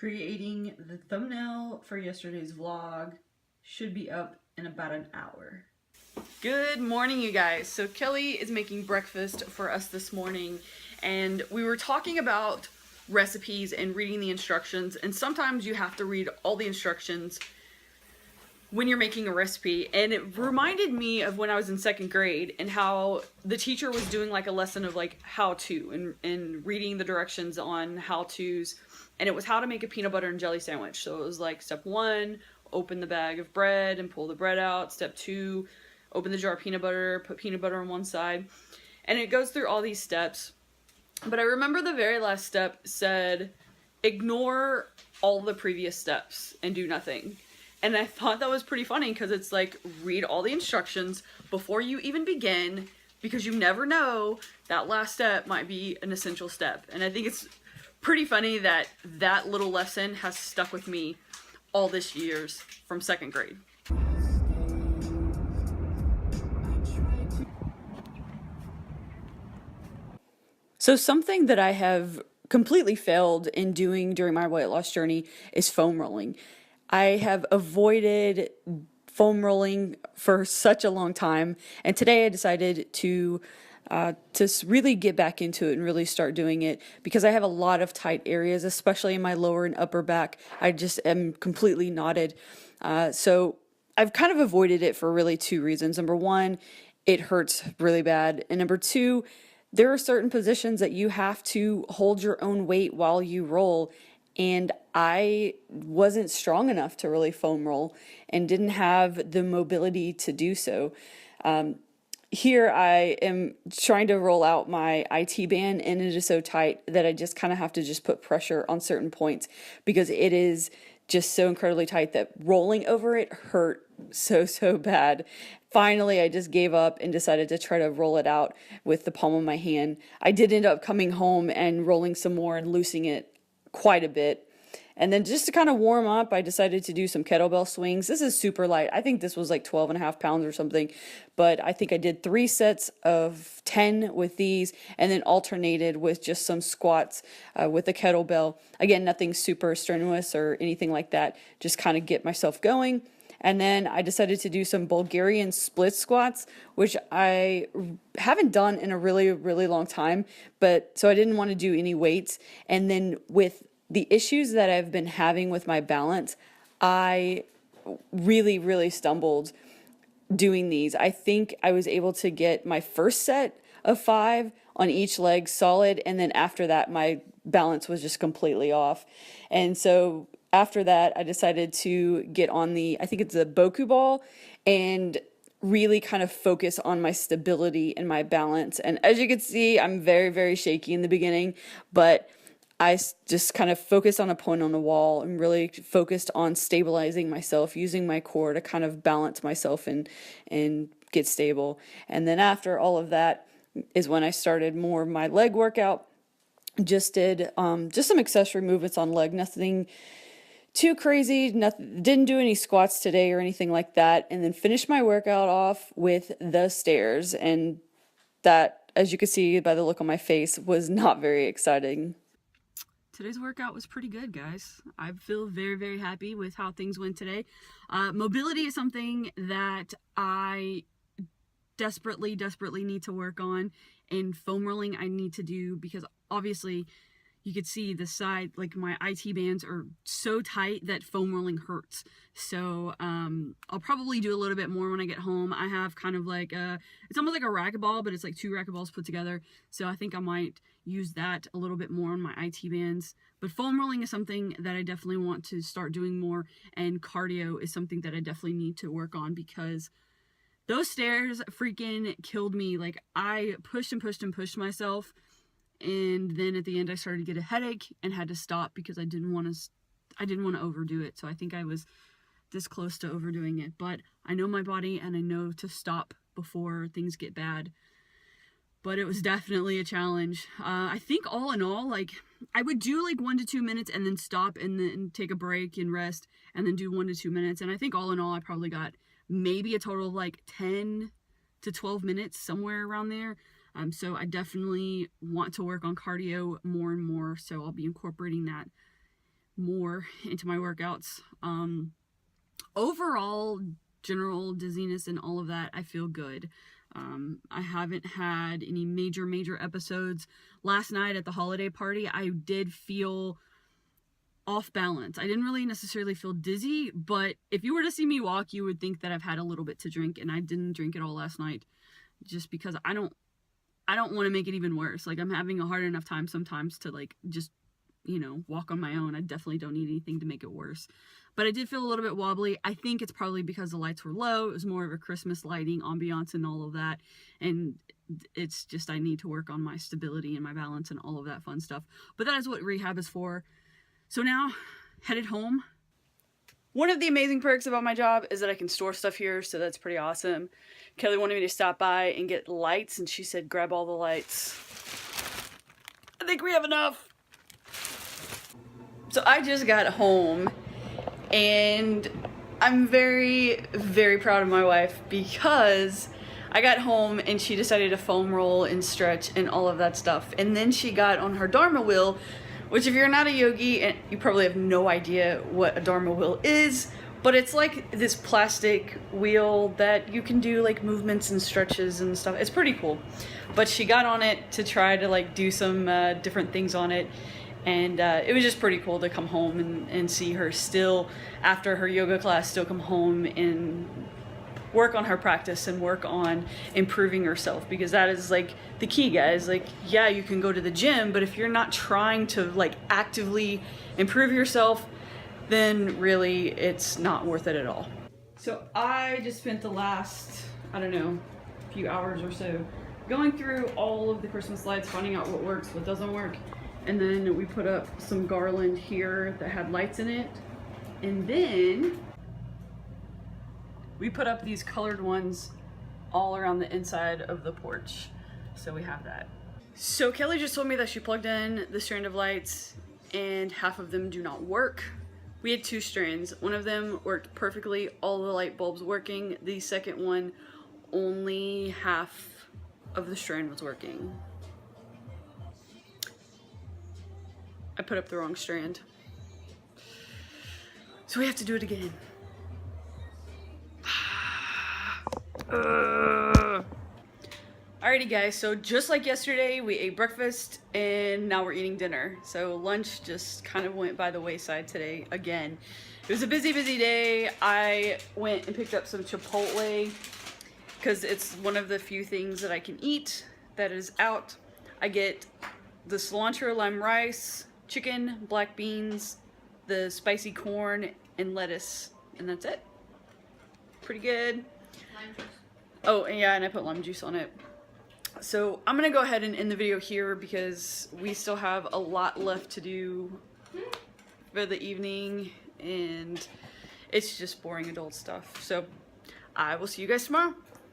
Creating the thumbnail for yesterday's vlog should be up in about an hour. Good morning, you guys. So Kelly is making breakfast for us this morning, and we were talking about recipes and reading the instructions, and sometimes you have to read all the instructions when you're making a recipe. And it reminded me of when I was in second grade and how the teacher was doing like a lesson of like how to and reading the directions on how to's, and it was how to make a peanut butter and jelly sandwich. So it was like step 1, open the bag of bread and pull the bread out. Step 2, open the jar of peanut butter, put peanut butter on one side, and it goes through all these steps. But I remember the very last step said ignore all the previous steps and do nothing. And I thought that was pretty funny because it's like, read all the instructions before you even begin, because you never know, that last step might be an essential step. And I think it's pretty funny that that little lesson has stuck with me all this years from second grade. So something that I have completely failed in doing during my weight loss journey is foam rolling. I have avoided foam rolling for such a long time, and today I decided to really get back into it and really start doing it, because I have a lot of tight areas, especially in my lower and upper back. I just am completely knotted. So I've kind of avoided it for really 2 reasons. Number 1, it hurts really bad. And number 2, there are certain positions that you have to hold your own weight while you roll. And I wasn't strong enough to really foam roll and didn't have the mobility to do so. Here I am trying to roll out my IT band, and it is so tight that I just kind of have to just put pressure on certain points, because it is just so incredibly tight that rolling over it hurt so bad. Finally, I just gave up and decided to try to roll it out with the palm of my hand. I did end up coming home and rolling some more and loosening it quite a bit. And then just to kind of warm up, I decided to do some kettlebell swings. This is super light. I think this was like 12.5 pounds or something, but I think I did 3 sets of 10 with these, and then alternated with just some squats with a kettlebell. Again, nothing super strenuous or anything like that, just kind of get myself going. And then I decided to do some Bulgarian split squats, which I haven't done in a really long time, but so I didn't want to do any weights. And then with the issues that I've been having with my balance, I really stumbled doing these. I think I was able to get my first set of 5 on each leg solid, and then after that my balance was just completely off. And so after that I decided to get on I think it's a Boku ball, and really kind of focus on my stability and my balance. And as you can see, I'm very shaky in the beginning, but I just kind of focused on a point on the wall and really focused on stabilizing myself, using my core to kind of balance myself and get stable. And then after all of that is when I started more of my leg workout. Just did just some accessory movements on leg, nothing too crazy, didn't do any squats today or anything like that, and then finished my workout off with the stairs. And that, as you can see by the look on my face, was not very exciting. Today's workout was pretty good, guys. I feel very happy with how things went today. Mobility is something that I desperately need to work on, and foam rolling I need to do, because obviously you could see the side, like my IT bands are so tight that foam rolling hurts. So I'll probably do a little bit more when I get home. I have kind of like it's almost like a racquetball, but it's like 2 racquetballs put together. So I think I might use that a little bit more on my IT bands. But foam rolling is something that I definitely want to start doing more, and cardio is something that I definitely need to work on, because those stairs freaking killed me. Like, I pushed myself, and then at the end I started to get a headache and had to stop because I didn't want to overdo it. So I think I was this close to overdoing it, but I know my body and I know to stop before things get bad. But it was definitely a challenge. I think all in all, like, I would do like 1 to 2 minutes and then stop and then take a break and rest, and then do 1 to 2 minutes. And I think all in all I probably got maybe a total of like 10 to 12 minutes, somewhere around there. So I definitely want to work on cardio more and more, so I'll be incorporating that more into my workouts. Overall, general dizziness and all of that, I feel good. I haven't had any major episodes. Last night at the holiday party, I did feel off balance. I didn't really necessarily feel dizzy, but if you were to see me walk, you would think that I've had a little bit to drink, and I didn't drink it all last night just because I don't want to make it even worse. Like, I'm having a hard enough time sometimes to like just, you know, walk on my own. I definitely don't need anything to make it worse. But I did feel a little bit wobbly. I think it's probably because the lights were low. It was more of a Christmas lighting ambiance and all of that. And it's just I need to work on my stability and my balance and all of that fun stuff. But that is what rehab is for. So now, headed home. One of the amazing perks about my job is that I can store stuff here, so that's pretty awesome. Kelly wanted me to stop by and get lights, and she said grab all the lights. I think we have enough. So I just got home, and I'm very proud of my wife because I got home and she decided to foam roll and stretch and all of that stuff. And then she got on her Dharma wheel, which if you're not a yogi, and you probably have no idea what a Dharma wheel is, but it's like this plastic wheel that you can do like movements and stretches and stuff. It's pretty cool. But she got on it to try to like do some different things on it. And it was just pretty cool to come home and see her still, after her yoga class, still come home and work on her practice and work on improving herself, because that is like the key, guys. Like, yeah, you can go to the gym, but if you're not trying to like actively improve yourself, then really it's not worth it at all. So I just spent the last, I don't know, few hours or so going through all of the Christmas lights, finding out what works, what doesn't work. And then we put up some garland here that had lights in it. And then we put up these colored ones all around the inside of the porch. So we have that. So Kelly just told me that she plugged in the strand of lights and half of them do not work. We had 2 strands. One of them worked perfectly, all the light bulbs working. The second one, only half of the strand was working. I put up the wrong strand. So we have to do it again. Alrighty guys, so just like yesterday, we ate breakfast and now we're eating dinner. So lunch just kind of went by the wayside today again. It was a busy day. I went and picked up some Chipotle because it's one of the few things that I can eat that is out. I get the cilantro lime rice, chicken, black beans, the spicy corn, and lettuce, and that's it. Pretty good. Lime juice. Oh, yeah, and I put lime juice on it. So I'm gonna go ahead and end the video here because we still have a lot left to do for the evening, and it's just boring adult stuff. So I will see you guys tomorrow.